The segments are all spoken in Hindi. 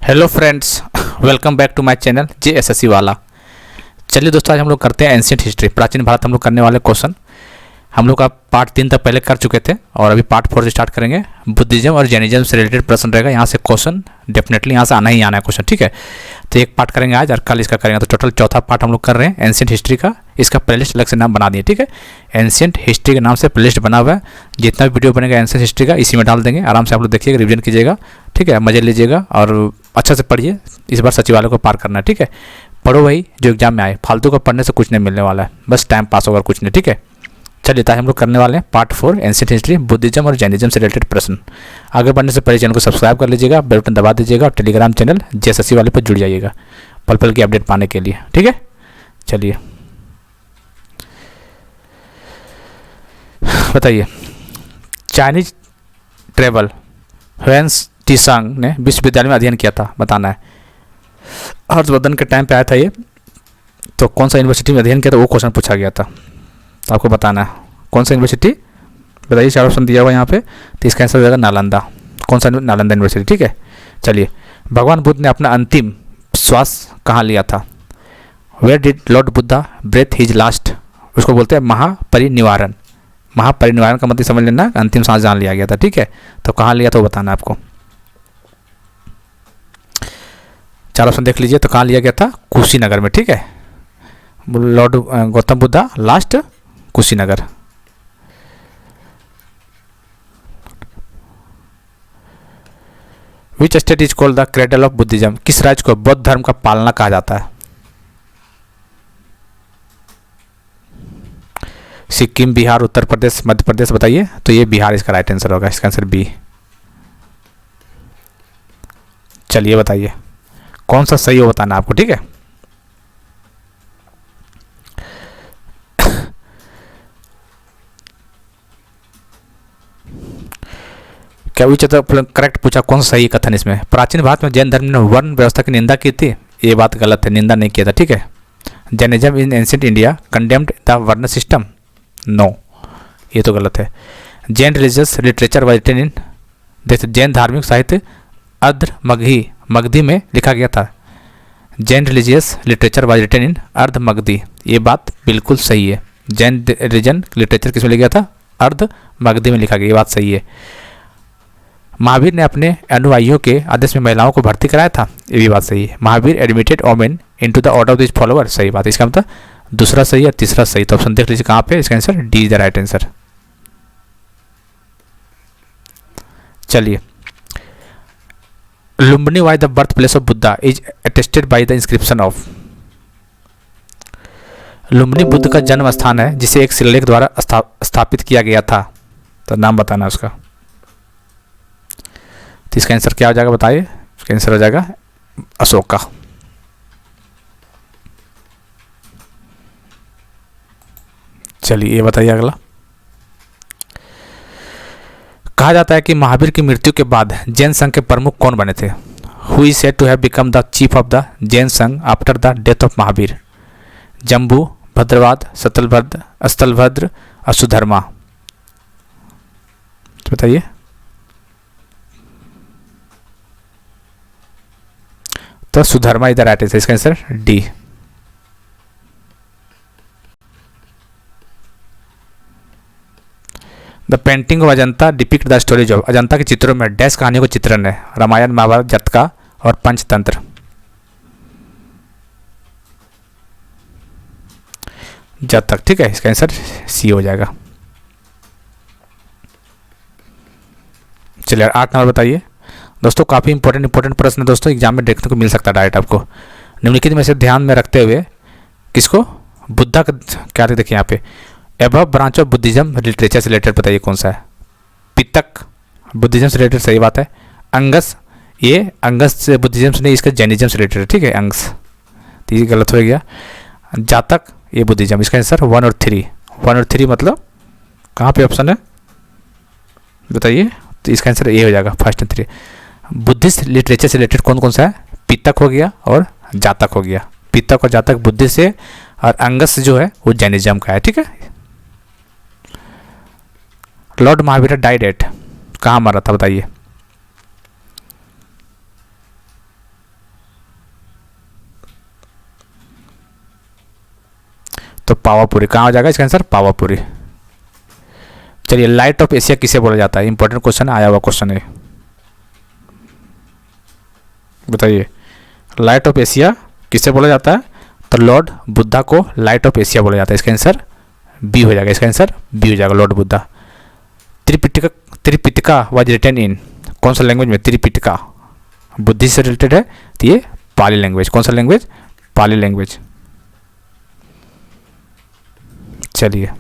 Hello friends, welcome back to my channel JSSC वाला। चलिए दोस्तों, आज हम लोग करते हैं एंशिएंट हिस्ट्री, प्राचीन भारत। हम लोग करने वाले क्वेश्चन हम लोग का पार्ट 3 तक पहले कर चुके थे और अभी पार्ट 4 से स्टार्ट करेंगे। बुद्धिज्म और जैनिज्म से रिलेटेड प्रश्न रहेगा। यहाँ से क्वेश्चन डेफिनेटली यहाँ से आना ही आना है क्वेश्चन, ठीक है। तो एक पार्ट करेंगे आज और कल इसका करेंगे, तो टोटल चौथा पार्ट हम लोग कर रहे हैं एंशिएंट हिस्ट्री का। इसका प्लेलिस्ट अलग से नाम बना दिए, ठीक है। एंशिएंट हिस्ट्री के नाम से प्लेलिस्ट बना हुआ है। जितना भी वीडियो बनेगा एंशिएंट हिस्ट्री का इसी में डाल देंगे। आराम से आप लोग देखिएगा, रिविजन कीजिएगा, ठीक है। मजे लीजिएगा और अच्छा से पढ़िए। इस बार सचिवालय को पार करना है, ठीक है। पढ़ो वही जो एग्जाम में आए, फालतू का पढ़ने से कुछ नहीं मिलने वाला है, बस टाइम पास होगा, कुछ नहीं, ठीक है। चलिए, हम लोग करने वाले हैं पार्ट 4 एंशिएंट हिस्ट्री, बुद्धिज्म और जैनिज्म से रिलेटेड प्रश्न। आगे बढ़ने से पहले चैनल को सब्सक्राइब कर लीजिएगा, बेल बटन दबा दीजिएगा और टेलीग्राम चैनल JSSC वाले पर जुड़ जाइएगा पल पल की अपडेट पाने के लिए, ठीक है। चलिए बताइए, चाइनीज ट्रेवल ह्वेंस टीसांग ने विश्वविद्यालय में अध्ययन किया था, बताना है। हर्षवर्धन के टाइम पे आया था ये, तो कौन सा यूनिवर्सिटी में अध्ययन किया था वो क्वेश्चन पूछा गया था, तो आपको बताना है कौन सा यूनिवर्सिटी। बताइए, 4 ऑप्शन दिया हुआ यहाँ पे, तो इसका आंसर हो जाएगा नालंदा। कौन सा? नालंदा यूनिवर्सिटी, ठीक है। चलिए, भगवान बुद्ध ने अपना अंतिम श्वास कहाँ लिया था? Where did Lord Buddha breath his last? उसको बोलते हैं महापरिनिर्वाण। महापरिनिर्वाण का मतलब समझ लेना, अंतिम सांस जहाँ लिया गया था, ठीक है। तो कहाँ लिया था वो बताना है आपको। 4 ऑप्शन देख लीजिए, तो कहाँ लिया गया था? कुशीनगर में, ठीक है। Lord Gautam Buddha last Kushinagar. Which state is called the cradle of Buddhism? किस राज्य को बौद्ध धर्म का पालना कहा जाता है? सिक्किम, बिहार, उत्तर प्रदेश, मध्य प्रदेश। बताइए, तो ये बिहार इसका राइट आंसर होगा, इसका आंसर बी। चलिए बताइए कौन सा सही हो, बताना आपको, ठीक है। क्या विच करेक्ट पूछा, कौन सा सही कथन इसमें? प्राचीन भारत में जैन धर्म ने वर्ण व्यवस्था की निंदा की थी, ये बात गलत है, निंदा नहीं किया था, ठीक है। Jainism in ancient India condemned the varna system, no, ये तो गलत है। Jain religious literature was written in, देखिए जैन धार्मिक साहित्य अर्ध मगधी में लिखा गया था। Jain religious literature was written in Ardha Magadhi, ये बात बिल्कुल सही है। जैन रिलीजन लिटरेचर किस में लिखा गया था? अर्ध मगधी में लिखा गया, ये बात सही है। महावीर ने अपने अनुयायियों के आदेश में महिलाओं को भर्ती कराया था, ये भी बात सही है। Mahavir admitted women into the order of this follower, सही बात है। इसका मतलब दूसरा सही है, तीसरा सही। तो ऑप्शन देख लीजिए कहाँ पे, इसका answer d is the right answer. चलिए, Lumbini why the birth place of Buddha is attested by the inscription of. Lumbini Buddha का जन्म स्थान है जिसे एक शिलालेख द्वारा स्थापित किया गया था, तो नाम बताना उसका। तो इसका आंसर क्या हो जाएगा, बताइए। इसका आंसर हो जाएगा अशोका। चलिए ये बताइए अगला। कहा जाता है कि महावीर की मृत्यु के बाद जैन संघ के प्रमुख कौन बने थे? Who is said to have become the chief of the Jain Sangha after the death of Mahavir? Jambu, Bhadrabahu, Sthulabhadra, Sudharma. तो बताइए। तो सुधर्मा इधर राइट है, इसका answer d. The painting of Ajanta depict the stories of, Ajanta के चित्रों में डैश कहानियों का चित्रण है? रामायण, महाभारत, जातका और पंचतंत्र। जातक, ठीक है। इसका आंसर सी हो जाएगा। चलिए 8 नंबर बताइए। दोस्तों काफ़ी इंपॉर्टेंट प्रश्न है दोस्तों, एग्जाम में देखने को मिल सकता है डायरेक्ट आपको। निम्नलिखित में से ध्यान में रखते हुए किसको? बुद्धा का क्या देखिए यहाँ पे, above branch of Buddhism literature से रिलेटेड बताइए कौन सा है? पितक बुद्धिज्म से रिलेटेड, सही बात है। अंगस, ये अंगस से बुद्धिज्म से नहीं, इसका जैनिज्म से रिलेटेड, ठीक है। अंगस, तो ये गलत हो गया। जातक, ये बुद्धिज्म, इसका आंसर 1 और 3। 1 और 3 मतलब कहाँ पे ऑप्शन है बताइए? तो इसका आंसर ए हो जाएगा, फर्स्ट एंड 3। बुद्धिस्ट लिटरेचर से रिलेटेड कौन कौन सा है? पितक हो गया और जातक हो गया। पितक और जातक बुद्धिस्ट से, और अंगस जो है वो जैनिज्म का है, ठीक है। लॉर्ड महावीर डाइड एट, कहाँ मरा था बताइए? पावापुरी। कहाँ हो जाएगा इसका आंसर? पावापुरी। चलिए, लाइट ऑफ एशिया किसे बोला जाता है? इंपॉर्टेंट क्वेश्चन आया हुआ क्वेश्चन है, बताइए। लाइट ऑफ एशिया किसे बोला जाता है? तो लॉर्ड बुद्धा को लाइट ऑफ एशिया बोला जाता है। इसका आंसर बी हो जाएगा, इसका आंसर बी हो जाएगा, lord Buddha. Tripitaka, Tripitaka was written in कौन सा लैंग्वेज में? त्रिपिटका बुद्धिस्ट से रिलेटेड है, तो ये पाली लैंग्वेज। कौन सा लैंग्वेज? पाली लैंग्वेज। चलिए,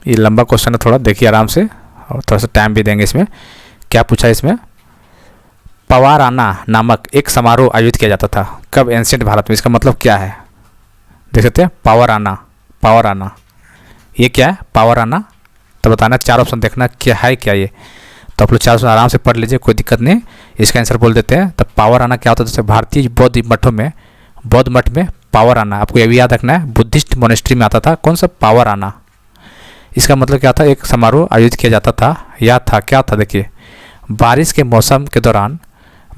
ये लंबा क्वेश्चन है थोड़ा, देखिए आराम से, और थोड़ा सा टाइम भी देंगे इसमें। क्या पूछा है इसमें? पवाराना नामक एक समारोह आयोजित किया जाता था कब? एंशिएंट भारत में। इसका मतलब क्या है? देख सकते हैं, पावराना। पावराना ये क्या है? पावराना तो बताना, 4 ऑप्शन देखना क्या है, क्या ये। तो आप लोग 4 ऑप्शन आराम से पढ़ लीजिए, कोई दिक्कत नहीं। इसका आंसर बोल देते हैं। तो पावराना क्या होता है? जैसे भारतीय बौद्ध मठों में, बौद्ध मठ में पावराना, आपको ये भी याद रखना है, बुद्धिस्ट मोनेस्ट्री में आता था। कौन सा? पावराना। इसका मतलब क्या था? एक समारोह आयोजित किया जाता था, या था क्या था? देखिए, बारिश के मौसम के दौरान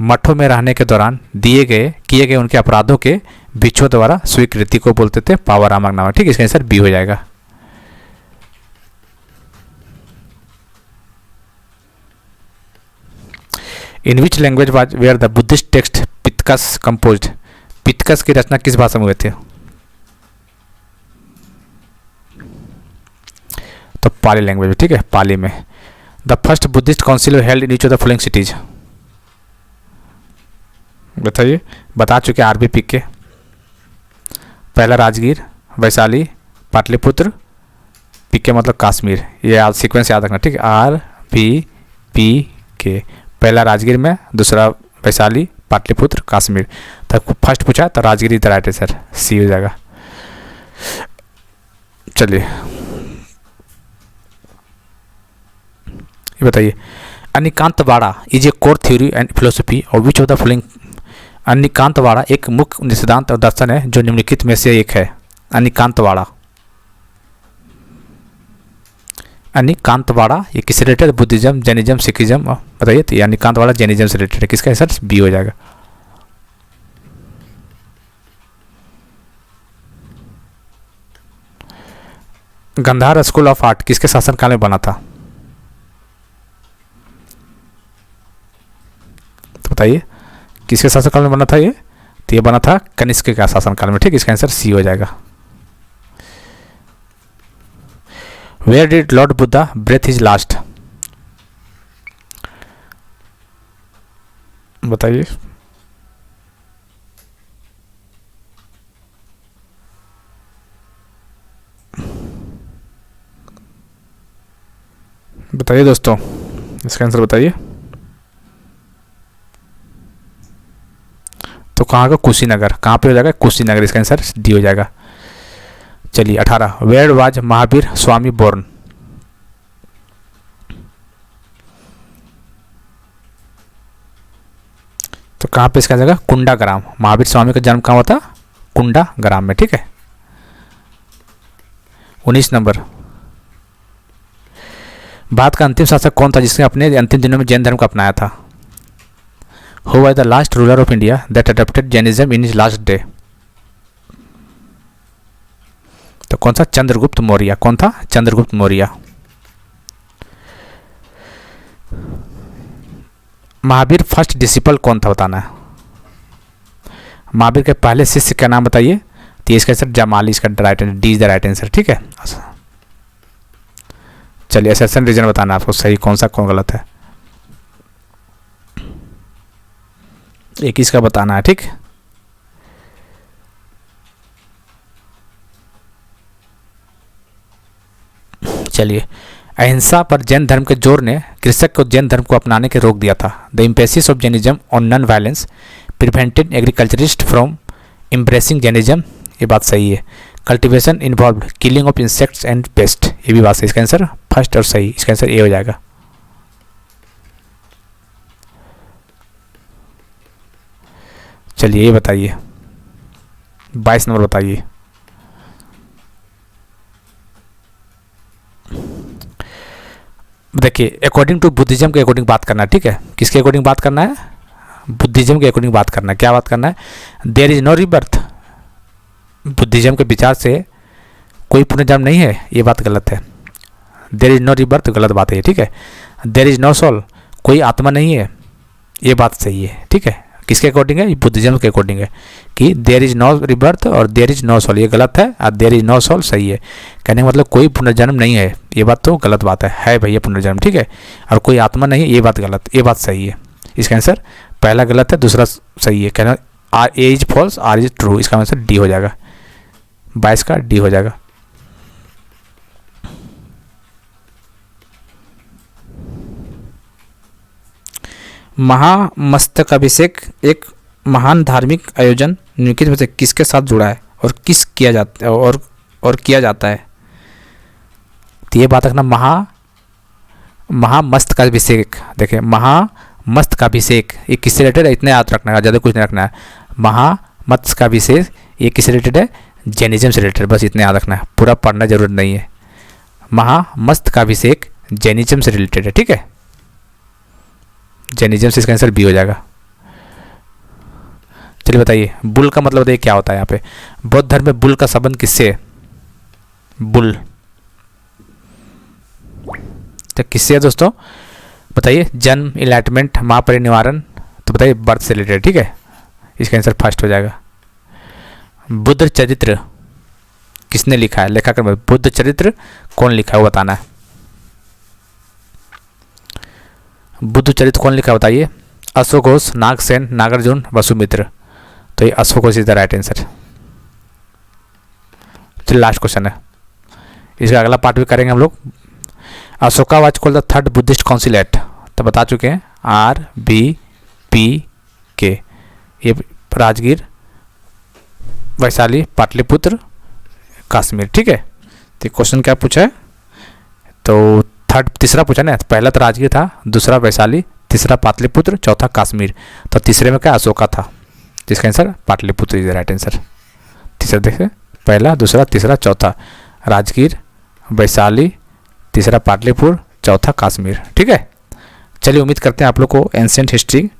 मठों में रहने के दौरान किए गए उनके अपराधों के भिक्षुओं द्वारा स्वीकृति को बोलते थे पावराना नाम। ठीक है, इसका आंसर बी हो जाएगा। In which language was were the Buddhist text Pitakas composed? Pitakas की रचना किस भाषा में हुए थे? तो पाली लैंग्वेज में। ठीक है, पाली में। The first Buddhist council held in each of the following cities? बताइए, बता चुके आरबी पिक के। पहला राजगीर, वैशाली, पाटलिपुत्र, पिक के मतलब कश्मीर। ये सीक्वेंस याद रखना। ठीक है, आर बी पी के। पहला राजगीर में, दूसरा वैशाली, पाटलिपुत्र, कश्मीर। तो फर्स्ट पूछा तो राजगीर इधर आए थे सर, सी हो जाएगा। चलिए, ये बताइए, Anekantavada is a core theory and philosophy of which of the following? Anekantavada एक मुख्य सिद्धांत और दर्शन है जो निम्नलिखित में से एक है। अनिकांतवाड़ा, अनिकांतवाड़ा ये किससे रिलेटेड? Buddhism, Jainism, Sikhism. बताइए, तो ये अनिकांतवाड़ा जैनिज्म से रिलेटेड है। किसका आंसर बी हो जाएगा। गंधार स्कूल ऑफ आर्ट किसके शासनकाल में बना था? तो बताइए, किसके शासनकाल में बना था ये? तो ये बना था कनिष्क का शासनकाल में। ठीक है, इसका आंसर सी हो जाएगा। Where did Lord Buddha breath his last? बताइए, बताइए दोस्तों, इसका आंसर बताइए। तो कहाँ का? कुशीनगर। कहाँ पे हो जाएगा? कुशीनगर। इसका आंसर डी हो जाएगा। चलिए, 18, where was Mahavir Swami born? तो कहाँ पे इसका जगह? कुंडा ग्राम। महावीर स्वामी का जन्म कहाँ हुआ था? कुंडा ग्राम में। ठीक है, 19 नंबर, भारत का अंतिम शासक कौन था जिसने अपने अंतिम दिनों में जैन धर्म को अपनाया था? Who was the last ruler of India that adopted Jainism in his last day? तो कौन सा? चंद्रगुप्त मौर्य। कौन था? चंद्रगुप्त मौर्य। महावीर फर्स्ट डिसिपल कौन था? बताना है। महावीर के पहले शिष्य का नाम बताइए। तो इसका आंसर जमाली, इसका right answer d is the right answer. ठीक है, चलिए, असर्शन रीजन बताना आपको, सही कौन सा कौन गलत है, एक इसका बताना है। ठीक, चलिए, अहिंसा पर जैन धर्म के जोर ने कृषक को जैन धर्म को अपनाने के रोक दिया था। The emphasis of Jainism on non violence prevented agriculturist from embracing Jainism. ये बात सही है। Cultivation involve killing of insects and pest. ये भी बात सही। इसका आंसर फर्स्ट और सही। इसका आंसर ए हो जाएगा। चलिए, ये बताइए, 22 नंबर बताइए। देखिए, अकॉर्डिंग टू बुद्धिज्म के अकॉर्डिंग बात करना है। ठीक है, किसके अकॉर्डिंग बात करना है? बुद्धिज्म के अकॉर्डिंग बात करना है। क्या बात करना है? There is no rebirth Buddhism के विचार से कोई पुनर्जन्म नहीं है, ये बात गलत है। देयर इज नो रीबर्थ, गलत बात है ये, ठीक है। देयर इज नो सोल, कोई आत्मा नहीं है, ये बात सही है, ठीक है। किसके अकॉर्डिंग है? बुद्धिज्म के अकॉर्डिंग है कि देयर इज नो रिबर्थ और देयर इज नो सोल, ये गलत है, और देयर इज नो सोल सही है। कहने का मतलब कोई पुनर्जन्म नहीं है, ये बात तो गलत बात है भैया पुनर्जन्म, ठीक है। और कोई आत्मा नहीं है, ये बात गलत, ये बात सही है। इसका आंसर पहला गलत है, दूसरा सही है। कहना R A is false, R is true, इसका आंसर डी हो जाएगा, 22 का डी हो जाएगा। महामस्तकाभिषेक एक महान धार्मिक आयोजन निम्नलिखित में से किसके साथ जुड़ा है और किस किया जाता है और किया जाता है? तो ये बात रखना, महामस्तकाभिषेक, देखिए महामस्तकाभिषेक ये किससे रिलेटेड है, इतने याद रखना है, ज़्यादा कुछ नहीं रखना है। महामस्तकाभिषेक ये किससे रिलेटेड है? जैनिज्म से रिलेटेड, बस इतने याद रखना है, पूरा पढ़ना जरूरत नहीं है। महामस्तकाभिषेक जैनिज्म से रिलेटेड है, ठीक है। जैनिज्म से इसका आंसर बी हो जाएगा। चलिए बताइए, बुल का मतलब बताइए क्या होता है यहाँ पे? बौद्ध धर्म में बुल का संबंध किससे है? बुल तो किससे है दोस्तों? बताइए, जन्म, इनलाइटमेंट, महापरिनिर्वाण, तो बताइए बर्थ से रिलेटेड, ठीक है। इसका आंसर फर्स्ट हो जाएगा। बुद्ध चरित्र किसने लिखा है? लेखक में बुद्ध चरित्र कौन लिखा है वो बताना है। बुद्ध चरित्र कौन लिखा है बताइए? अशोक घोष, नागसेन, नागार्जुन, वसुमित्र, तो ये Ashok Ghosh is the right answer. चलिए लास्ट क्वेश्चन है, इसका अगला पार्ट भी करेंगे हम लोग। Ashoka was called the third Buddhist council at, तो बता चुके हैं RBPK, ये राजगीर, वैशाली, पाटलिपुत्र, कश्मीर, ठीक है। तो क्वेश्चन क्या पूछा है? तो तीसरा पूछा ना, पहला तो राजगीर था, दूसरा वैशाली, तीसरा पाटलिपुत्र, चौथा कश्मीर, तो तीसरे में क्या अशोका था, जिसका answer Pataliputra is the right answer. तीसरा देखिए, पहला, दूसरा, तीसरा, चौथा राजगीर, वैशाली, तीसरा पाटलिपुत्र, चौथा कश्मीर, ठीक है। चलिए उम्मीद करते हैं आप लोग को एंशिएंट हिस्ट्री,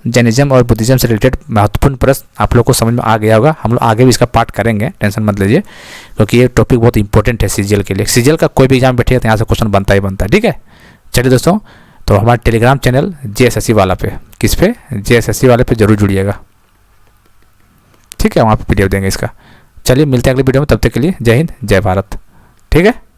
जैनिज्म और बुद्धिज्म से रिलेटेड महत्वपूर्ण प्रश्न आप लोग को समझ में आ गया होगा। हम लोग आगे भी इसका पार्ट करेंगे, टेंशन मत लीजिए, क्योंकि ये टॉपिक बहुत इंपॉर्टेंट है सीजीएल के लिए। सीजीएल का कोई भी एग्जाम बैठेगा तो यहाँ से क्वेश्चन बनता ही बनता है, ठीक है। चलिए दोस्तों, तो हमारे टेलीग्राम चैनल JSSC वाला पे, किस पे? JSSC वाले पे जरूर जुड़िएगा, ठीक है। वहाँ पे PDF देंगे इसका। चलिए मिलते हैं अगले वीडियो में, तब तक के लिए जय हिंद, जय भारत, ठीक है।